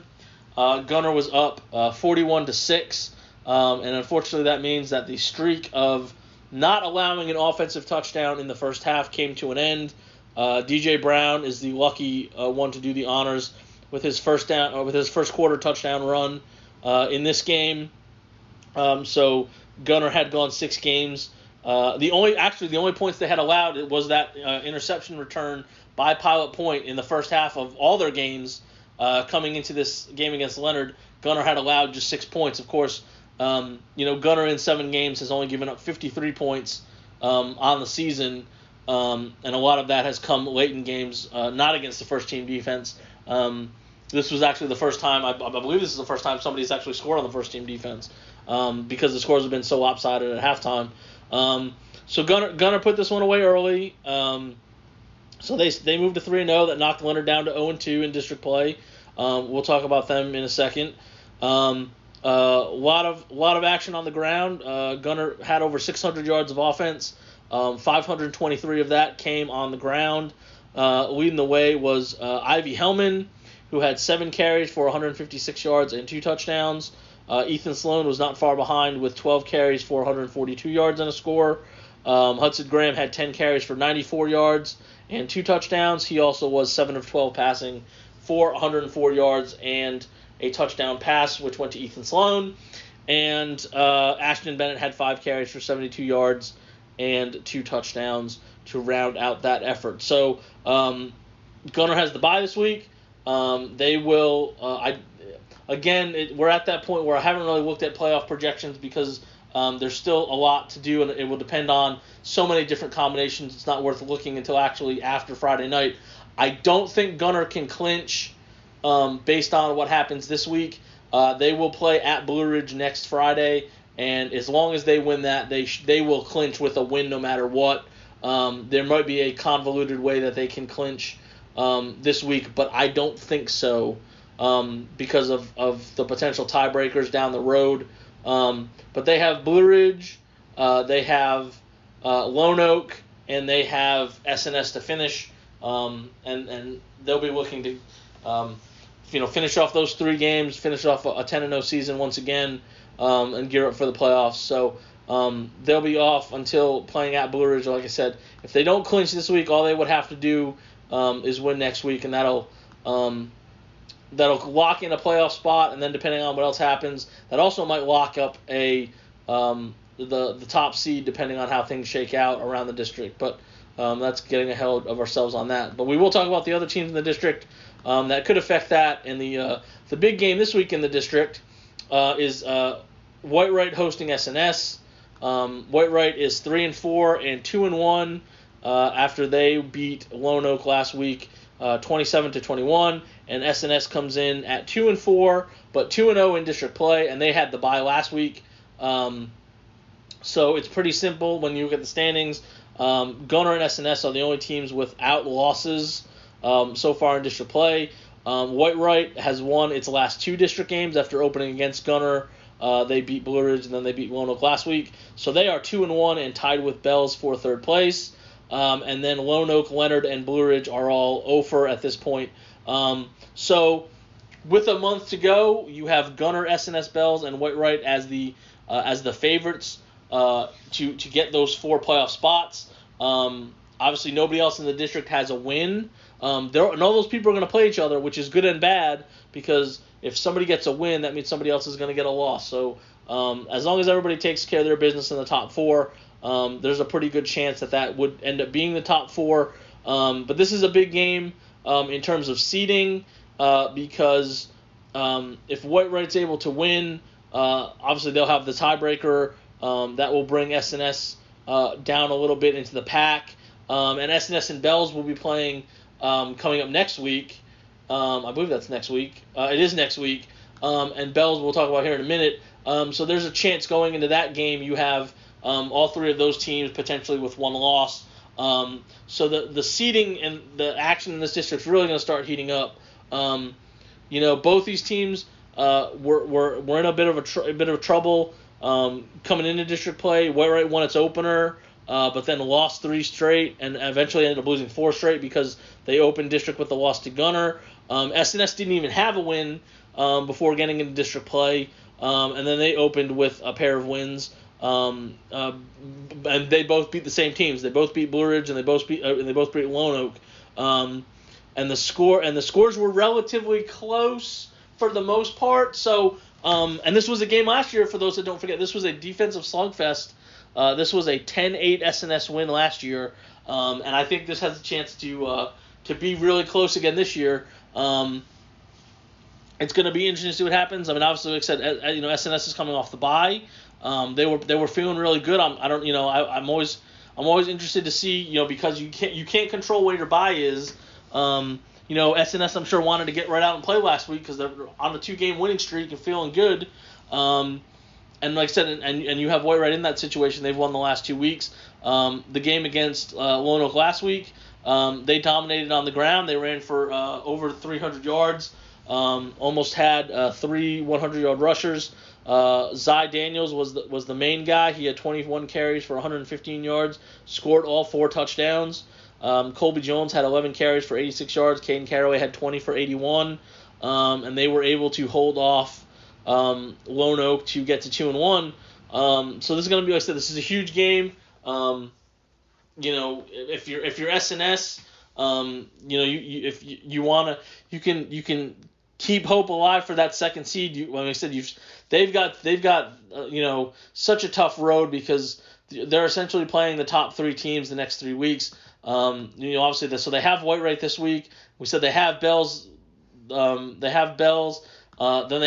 S1: Gunner was up 41-6, and unfortunately that means that the streak of not allowing an offensive touchdown in the first half came to an end. DJ Brown is the lucky one to do the honors with his first quarter touchdown run in this game. So Gunner had gone 6 games. The only points they had allowed was that interception return by Pilot Point in the first half of all their games coming into this game against Leonard. Gunner had allowed just 6 points. Of course, Gunner in 7 games has only given up 53 points on the season, and a lot of that has come late in games, not against the first team defense. This was actually the first time, I believe this is the first time somebody's actually scored on the first team defense because the scores have been so lopsided at halftime. So Gunner put this one away early. So they moved to 3-0. That knocked Leonard down to 0-2 in district play. We'll talk about them in a second. A lot of action on the ground. Gunner had over 600 yards of offense. 523 of that came on the ground. Leading the way was Ivy Hellman, who had 7 carries for 156 yards and 2 touchdowns. Ethan Sloan was not far behind with 12 carries for 142 yards and a score. Hudson Graham had 10 carries for 94 yards and 2 touchdowns. He also was 7 of 12 passing for 104 yards and a touchdown pass, which went to Ethan Sloan. And Ashton Bennett had 5 carries for 72 yards and 2 touchdowns to round out that effort. So Gunner has the bye this week. They will. We're at that point where I haven't really looked at playoff projections because There's still a lot to do, and it will depend on so many different combinations. It's not worth looking until actually after Friday night. I don't think Gunner can clinch based on what happens this week. They will play at Blue Ridge next Friday, and as long as they win that, they will clinch with a win no matter what. There might be a convoluted way that they can clinch this week, but I don't think so because of the potential tiebreakers down the road. But they have Blue Ridge, they have Lone Oak, and they have SNS to finish, and they'll be looking to finish off those 3 games, finish off a 10-0 season once again, and gear up for the playoffs. So they'll be off until playing at Blue Ridge. Like I said, if they don't clinch this week, all they would have to do is win next week, and that'll lock in a playoff spot. And then depending on what else happens, that also might lock up the top seed depending on how things shake out around the district. But that's getting ahead of ourselves on that. But we will talk about the other teams in the district that could affect that. And the big game this week in the district is Whitewright hosting SNS. Whitewright is 3-4 and 2-1 after they beat Lone Oak last week 27-21, and SNS comes in at 2-4 but 2-0 in district play, and they had the bye last week. So it's pretty simple when you look at the standings. Gunner and SNS are the only teams without losses so far in district play. Whitewright has won its last 2 district games after opening against Gunner. They beat Blue Ridge, and then they beat Lone Oak last week. So they are 2-1 and tied with Bells for 3rd place. And then Lone Oak, Leonard, and Blue Ridge are all over at this point. So with a month to go, you have Gunner, SNS, Bells, and Whitewright as the favorites to get those 4 playoff spots. Obviously, nobody else in the district has a win. And all those people are going to play each other, which is good and bad, because if somebody gets a win, that means somebody else is going to get a loss. So as long as everybody takes care of their business in the top 4, there's a pretty good chance that would end up being the top 4. But this is a big game in terms of seeding because if Whitewright's able to win, obviously they'll have the tiebreaker. That will bring SNS down a little bit into the pack. And SNS and Bells will be playing coming up next week. I believe that's next week. It is next week. And Bells we'll talk about here in a minute. So there's a chance going into that game you have all 3 of those teams potentially with 1 loss. So the seeding and the action in this district is really going to start heating up. Both these teams were in a bit of trouble coming into district play. Whitewright won its opener, but then lost 3 straight and eventually ended up losing 4 straight because they opened district with a loss to Gunner. SNS didn't even have a win before getting into district play, and then they opened with a pair of wins. And they both beat the same teams. They both beat Blue Ridge, and they both beat Lone Oak. And the scores were relatively close for the most part. So, and this was a game last year. For those that don't forget, this was a defensive slugfest. This was a 10-8 SNS win last year, and I think this has a chance to be really close again this year. It's going to be interesting to see what happens. I mean, obviously, like I said, SNS is coming off the bye. They were feeling really good. I'm always interested to see, because you can't control what your bye is. SNS I'm sure wanted to get right out and play last week because they're on a 2-game winning streak and feeling good. And like I said, and you have Whitewright in that situation. They've won the last 2 weeks. The game against Lone Oak last week, they dominated on the ground. They ran for over 300 yards. Almost had 3 100-yard rushers. Zy Daniels was the main guy. He had 21 carries for 115 yards, scored all 4 touchdowns. Colby Jones had 11 carries for 86 yards. Caden Caraway had 20 for 81. And they were able to hold off Lone Oak to get to 2-1. So this is going to be, like I said, this is a huge game. If you're SNS, if you wanna, you can keep hope alive for that second seed. Like I said, they've got such a tough road because they're essentially playing the top 3 teams the next 3 weeks. Obviously, so they have Whitewright this week. We said they have Bells. Then they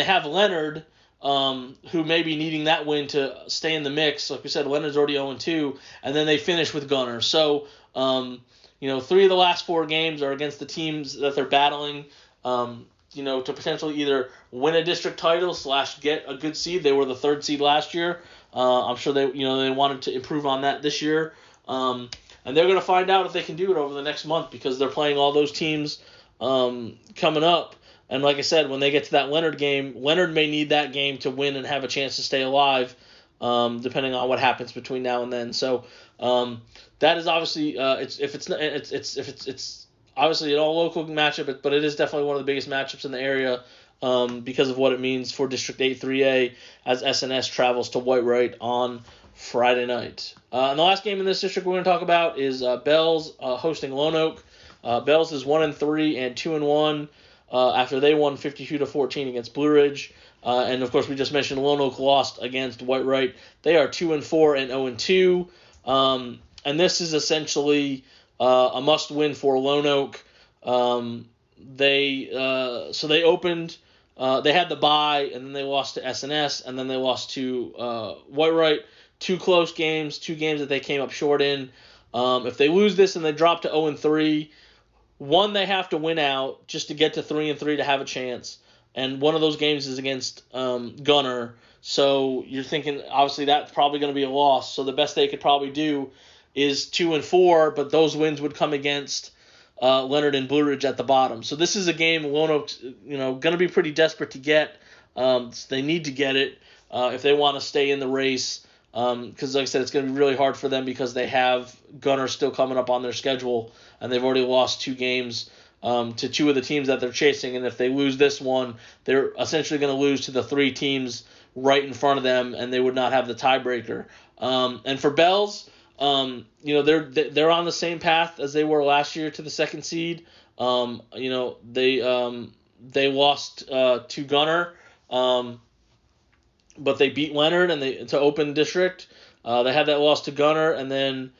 S1: have Leonard who may be needing that win to stay in the mix. Like we said, Leonard's already 0-2, and then they finish with Gunner. So, 3 of the last 4 games are against the teams that they're battling, to potentially either win a district title / get a good seed. They were the 3rd seed last year. I'm sure they wanted to improve on that this year. And they're going to find out if they can do it over the next month because they're playing all those teams coming up. And like I said, when they get to that Leonard game, Leonard may need that game to win and have a chance to stay alive, depending on what happens between now and then. So that is obviously it's obviously an all local matchup, but it is definitely one of the biggest matchups in the area because of what it means for District 8 3A as SNS travels to Whitewright on Friday night. And the last game in this district we're going to talk about is Bells hosting Lone Oak. Bells is 1-3 and 2-1 after they won 52-14 against Blue Ridge. And of course, we just mentioned Lone Oak lost against Whitewright. They are 2-4 and 0-2. And this is essentially a must-win for Lone Oak. They opened. They had the bye, and then they lost to SNS, and then they lost to Whitewright. 2 close games, 2 games that they came up short in. If they lose this and they drop to 0-3, one they have to win out just to get to 3-3 to have a chance, and one of those games is against Gunner. So you're thinking obviously that's probably going to be a loss. So the best they could probably do is 2-4, but those wins would come against Leonard and Blue Ridge at the bottom. So this is a game Lone Oak's going to be pretty desperate to get. They need to get it if they want to stay in the race. Because like I said, it's going to be really hard for them because they have Gunner still coming up on their schedule, and they've already lost 2 games to 2 of the teams that they're chasing. And if they lose this one, they're essentially going to lose to the 3 teams right in front of them, and they would not have the tiebreaker. And for Bells, they're on the same path as they were last year to the 2nd seed. They lost to Gunner. But they beat Leonard to open district. They had that loss to Gunner, and then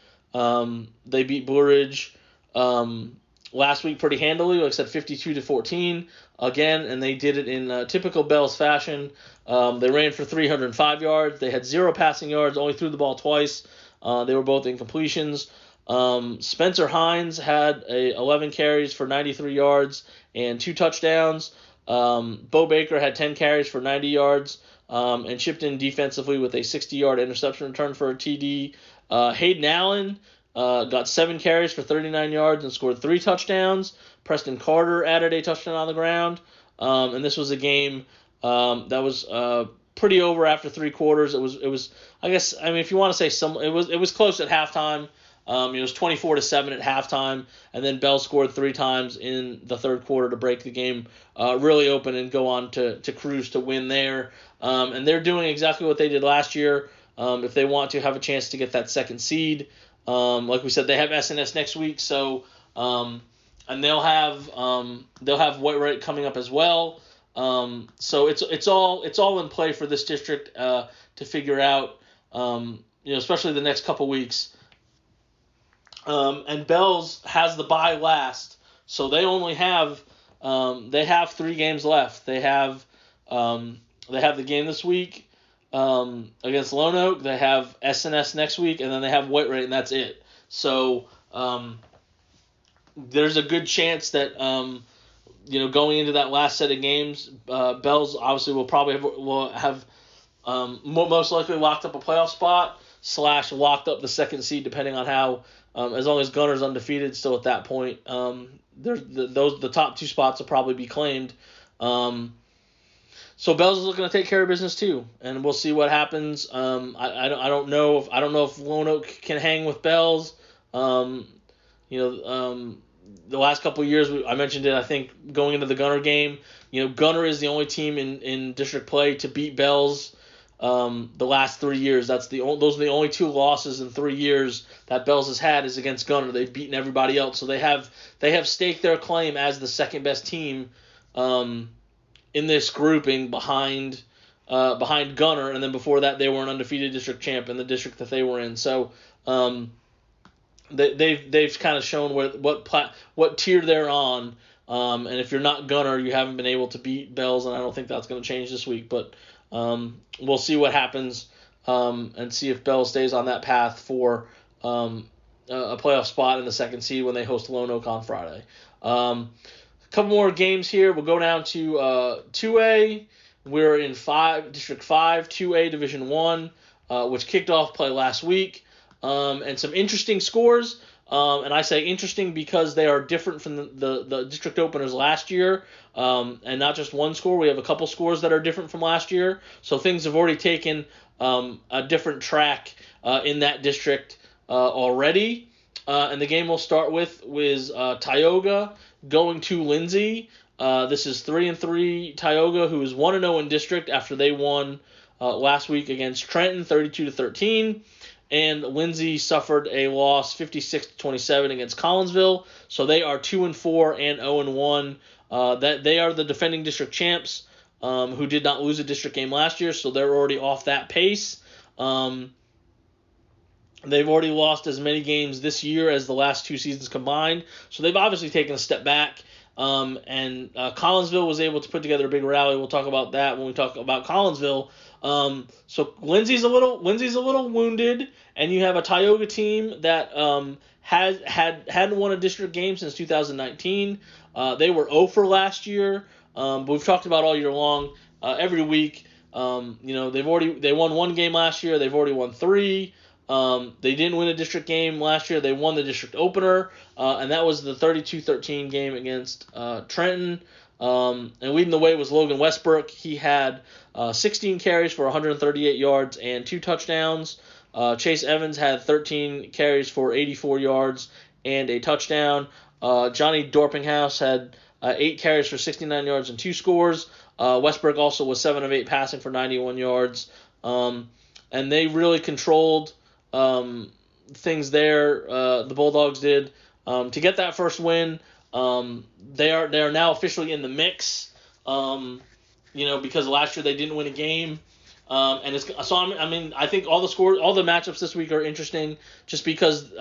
S1: they beat Blue Ridge last week pretty handily, like I said, 52-14 again, and they did it in typical Bells fashion. They ran for 305 yards. They had 0 passing yards, only threw the ball twice. They were both incompletions. Spencer Hines had 11 carries for 93 yards and 2 touchdowns. Bo Baker had 10 carries for 90 yards. And chipped in defensively with a 60-yard interception return for a TD. Hayden Allen got 7 carries for 39 yards and scored 3 touchdowns. Preston Carter added a touchdown on the ground. And this was a game that was pretty over after 3 quarters. It was I guess if you want to say it was close at halftime. It was 24-7 at halftime, and then Bell scored 3 times in the 3rd quarter to break the game really open and go on to cruise to win there. And they're doing exactly what they did last year. If they want to have a chance to get that 2nd seed, like we said, they have SNS next week, so and they'll have Whitewright coming up as well. So it's all in play for this district to figure out, especially the next couple weeks. And Bells has the bye last, so they only have 3 games left. They have the game this week against Lone Oak. They have SNS next week, and then they have Whitewright, and that's it. So there's a good chance that going into that last set of games, Bells obviously will have most likely locked up a playoff spot / locked up the 2nd seed, depending on how. As long as Gunner's undefeated still at that point, the top 2 spots will probably be claimed. So Bells is looking to take care of business too, and we'll see what happens. I don't know if Lone Oak can hang with Bells. The last couple of years I mentioned it. I think going into the Gunner game, Gunner is the only team in district play to beat Bells. The last 3 years, those are the only 2 losses in 3 years that Bells has had is against Gunner. They've beaten everybody else, so they have staked their claim as the 2nd best team in this grouping behind Gunner, and then before that they were an undefeated district champ in the district that they were in. So they've kind of shown what tier they're on, and if you're not Gunner, you haven't been able to beat Bells, and I don't think that's going to change this week, but. we'll see what happens and see if Bell stays on that path for a playoff spot in the second seed when they host Lone Oak on Friday. A couple more games here. We'll go down to 2A. We're in District 5, 2A Division 1, which kicked off play last week. And some interesting scores. And I say interesting because they are different from the district openers last year. And not just one score. We have a couple scores that are different from last year. So things have already taken a different track in that district already. And the game we'll start with is Tioga going to Lindsay. This is 3-3 Tioga, who is 1-0 in district after they won last week against Trenton, 32-13. And Lindsay suffered a loss, 56-27 against Collinsville. So they are 2-4 and 0-1. That they are the defending district champs, who did not lose a district game last year. So they're already off that pace. They've already lost as many games this year as the last two seasons combined. So they've obviously taken a step back. And Collinsville was able to put together a big rally. We'll talk about that when we talk about Collinsville. So Lindsay's a little wounded, and you have a Tioga team that hadn't won a district game since 2019. They were 0 for last year. But we've talked about all year long, every week. They won one game last year. They've already won 3. They didn't win a district game last year. They won the district opener, and that was the 32-13 game against Trenton. And leading the way was Logan Westbrook. He had 16 carries for 138 yards and 2 touchdowns. Chase Evans had 13 carries for 84 yards and a touchdown. Johnny Dorpinghouse had 8 carries for 69 yards and 2 scores. Westbrook also was 7 of 8 passing for 91 yards. And they really controlled things there. The Bulldogs did to get that first win. They are now officially in the mix. Because last year they didn't win a game. And I think all the matchups this week are interesting, just because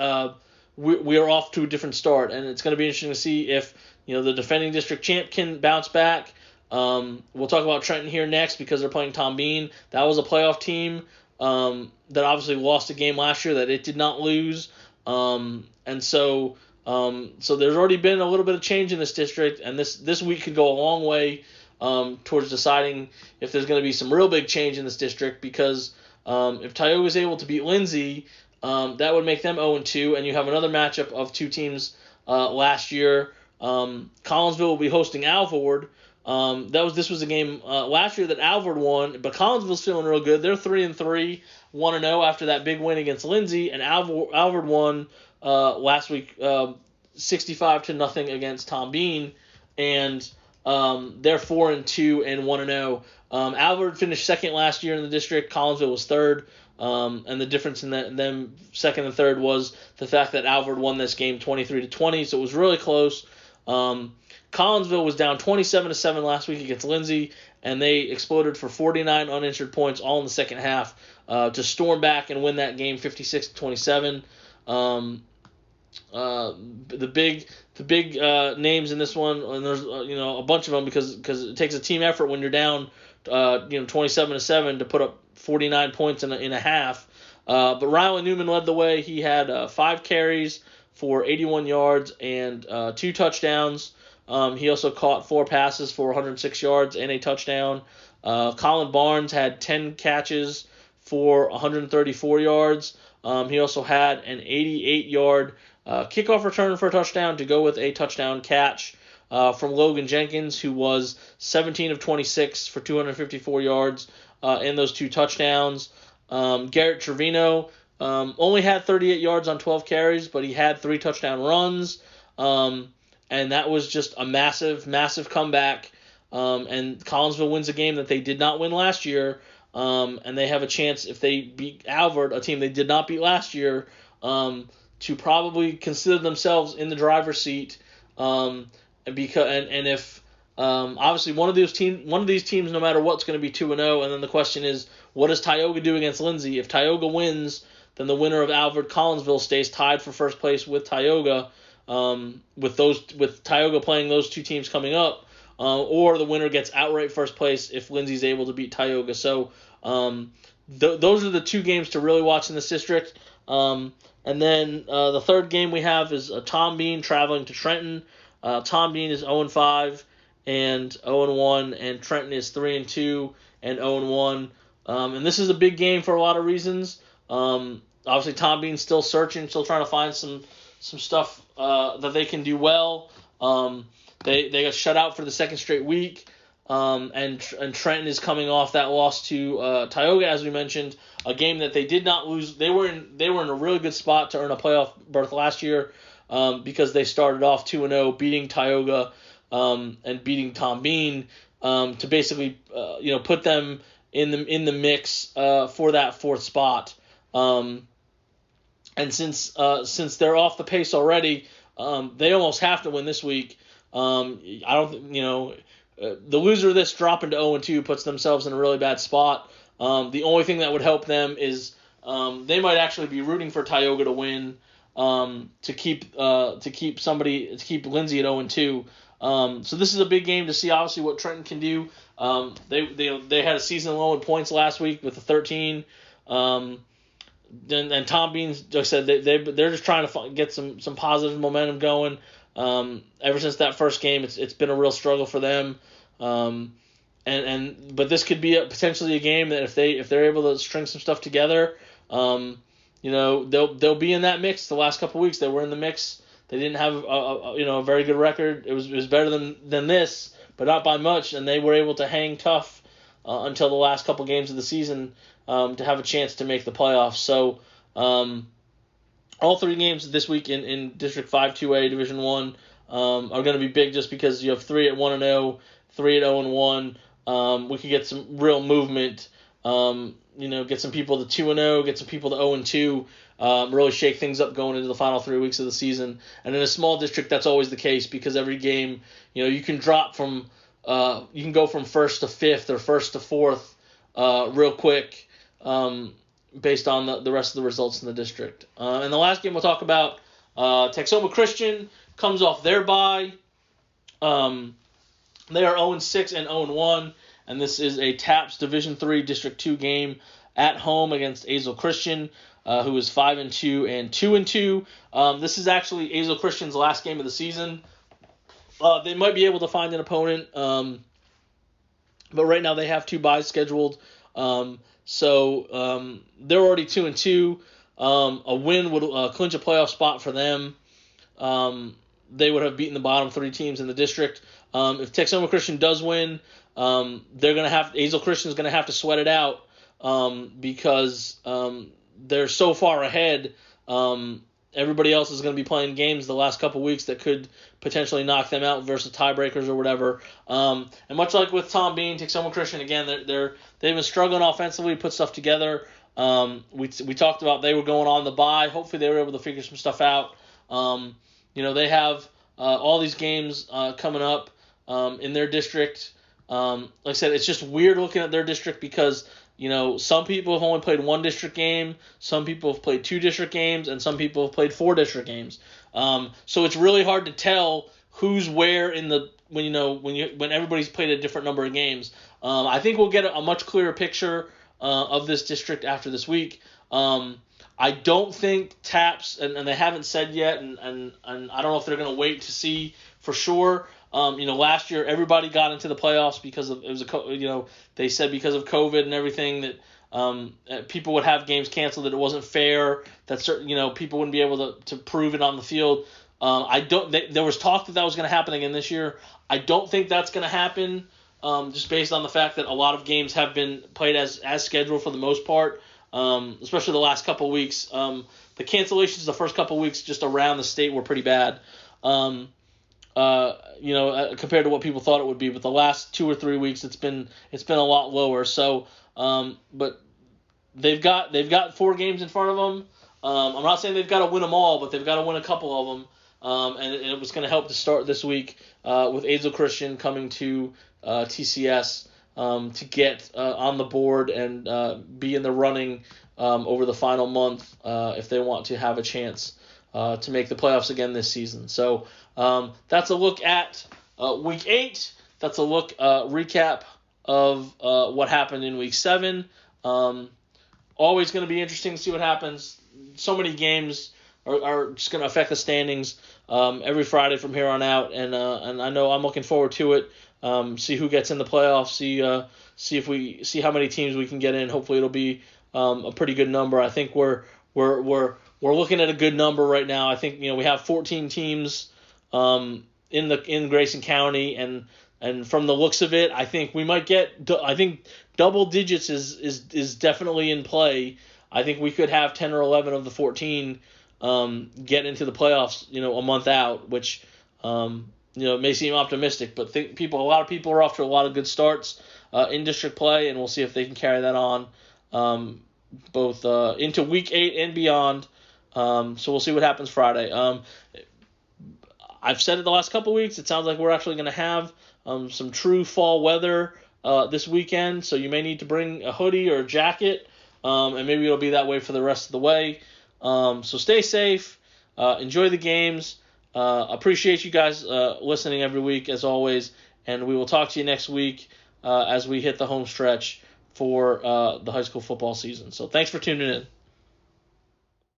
S1: we are off to a different start, and it's going to be interesting to see if the defending district champ can bounce back. We'll talk about Trenton here next because they're playing Tom Bean. That was a playoff team that obviously lost a game last year that it did not lose. So there's already been a little bit of change in this district, and this week could go a long way towards deciding if there's going to be some real big change in this district, because if Tioga is able to beat Lindsay, that would make them 0-2, and you have another matchup of two teams last year. Collinsville will be hosting Alvord. This was a game last year that Alvord won, but Collinsville's feeling real good. They're 3-3, 1-0 after that big win against Lindsay, and Alvord won last week 65-0 against Tom Bean, and they're 4-2 and 1-0. Alvord finished second last year in the district. Collinsville was third. And the difference in them second and third was the fact that Alvord won this game 23-20, so it was really close. Collinsville was down 27-7 last week against Lindsay, and they exploded for 49 unanswered points all in the second half to storm back and win that game 56-27. The big names in this one, and there's a bunch of them because it takes a team effort when you're down 27-7 to put up 49 points in a half. But Rylan Newman led the way. He had 5 carries for 81 yards and 2 touchdowns. He also caught 4 passes for 106 yards and a touchdown. Colin Barnes had 10 catches for 134 yards. He also had an 88-yard kickoff return for a touchdown to go with a touchdown catch from Logan Jenkins, who was 17 of 26 for 254 yards in those 2 touchdowns. Garrett Trevino only had 38 yards on 12 carries, but he had 3 touchdown runs. And that was just a massive, massive comeback. And Collinsville wins a game that they did not win last year. And they have a chance, if they beat Alvord, a team they did not beat last year, to probably consider themselves in the driver's seat. If obviously one of these teams, no matter what's going to be 2-0, and then the question is, what does Tioga do against Lindsay? If Tioga wins, then the winner of Alvord Collinsville stays tied for first place with Tioga. With Tioga playing those 2 teams coming up, or the winner gets outright first place if Lindsay's able to beat Tioga. So those are the two games to really watch in this district. And then the third game we have is Tom Bean traveling to Trenton. Tom Bean is 0-5 and 0-1, and Trenton is 3-2 and 0-1. And this is a big game for a lot of reasons. Obviously, Tom Bean's still searching, still trying to find some stuff that they can do well. They got shut out for the second straight week, and Trenton is coming off that loss to Tioga, as we mentioned, a game that they did not lose. They were in a really good spot to earn a playoff berth last year because they started off 2-0, beating Tioga and beating Tom Bean to basically put them in the mix for that fourth spot. And since they're off the pace already, they almost have to win this week. The loser of this dropping to 0-2 puts themselves in a really bad spot. The only thing that would help them is they might actually be rooting for Tioga to win to keep Lindsay at 0-2. So this is a big game to see obviously what Trenton can do. They had a season low in points last week with a 13. And Tom Bean, like I said, they're just trying to get some positive momentum going. Ever since that first game, it's been a real struggle for them. But this could be potentially a game that if they're able to string some stuff together, they'll be in that mix. The last couple of weeks they were in the mix. They didn't have a very good record. It was better than this, but not by much. And they were able to hang tough until the last couple games of the season to have a chance to make the playoffs. So all three games this week in District 5 2A Division 1 are going to be big just because you have 3 at 1-0, 3 at 0-1. We could get some real movement. Get some people to 2-0, get some people to 0-2. Really shake things up going into the final 3 weeks of the season. And in a small district, that's always the case because every game, you can drop from you can go from first to fifth or first to fourth real quick based on the rest of the results in the district. And the last game we'll talk about, Texoma Christian comes off their bye. They are 0-6 and 0-1, and this is a TAPS Division 3 District 2 game at home against Azle Christian, who is 5-2 and 2-2. This is actually Azle Christian's last game of the season. They might be able to find an opponent, but right now they have 2 byes scheduled. So they're already 2-2. A win would clinch a playoff spot for them. They would have beaten the bottom 3 teams in the district. If Texoma Christian does win, Azle Christian is going to have to sweat it out because they're so far ahead. Everybody else is going to be playing games the last couple weeks that could potentially knock them out versus tiebreakers or whatever. And much like with Tom Bean, Texoma Christian, again, they've been struggling offensively to put stuff together. We talked about they were going on the bye. Hopefully they were able to figure some stuff out. They have all these games coming up in their district. Like I said, it's just weird looking at their district because some people have only played 1 district game, some people have played 2 district games, and some people have played 4 district games. So it's really hard to tell who's where in the when everybody's played a different number of games. I think we'll get a much clearer picture of this district after this week. I don't think TAPS, and they haven't said yet, and I don't know if they're going to wait to see for sure. Last year everybody got into the playoffs because of they said because of COVID and everything that people would have games canceled, that it wasn't fair, that certain people wouldn't be able to prove it on the field. There was talk that was going to happen again this year. I don't think that's going to happen, just based on the fact that a lot of games have been played as scheduled for the most part, especially the last couple of weeks. The cancellations the first couple of weeks just around the state were pretty bad. Compared to what people thought it would be, but the last 2 or 3 weeks it's been a lot lower. So, but they've got 4 games in front of them. I'm not saying they've got to win them all, but they've got to win a couple of them. And it was going to help to start this week with Azle Christian coming to TCS to get on the board and be in the running over the final month if they want to have a chance to make the playoffs again this season. So that's a look at Week 8. that's a recap of what happened in Week 7. Always going to be interesting to see what happens. So many games are just going to affect the standings every Friday from here on out, and I know I'm looking forward to it. See who gets in the playoffs. See how many teams we can get in. Hopefully, it'll be a pretty good number. I think we're looking at a good number right now. I think we have 14 teams in Grayson County, and from the looks of it, I think we might get. I think double digits is definitely in play. I think we could have 10 or 11 of the 14 get into the playoffs, a month out, which may seem optimistic, but a lot of people are off to a lot of good starts in district play, and we'll see if they can carry that on both into Week 8 and beyond. So we'll see what happens Friday. I've said it the last couple weeks. It sounds like we're actually going to have some true fall weather this weekend, so you may need to bring a hoodie or a jacket, and maybe it'll be that way for the rest of the way. So stay safe, enjoy the games. Appreciate you guys listening every week, as always, and we will talk to you next week as we hit the home stretch for the high school football season. So thanks for tuning in.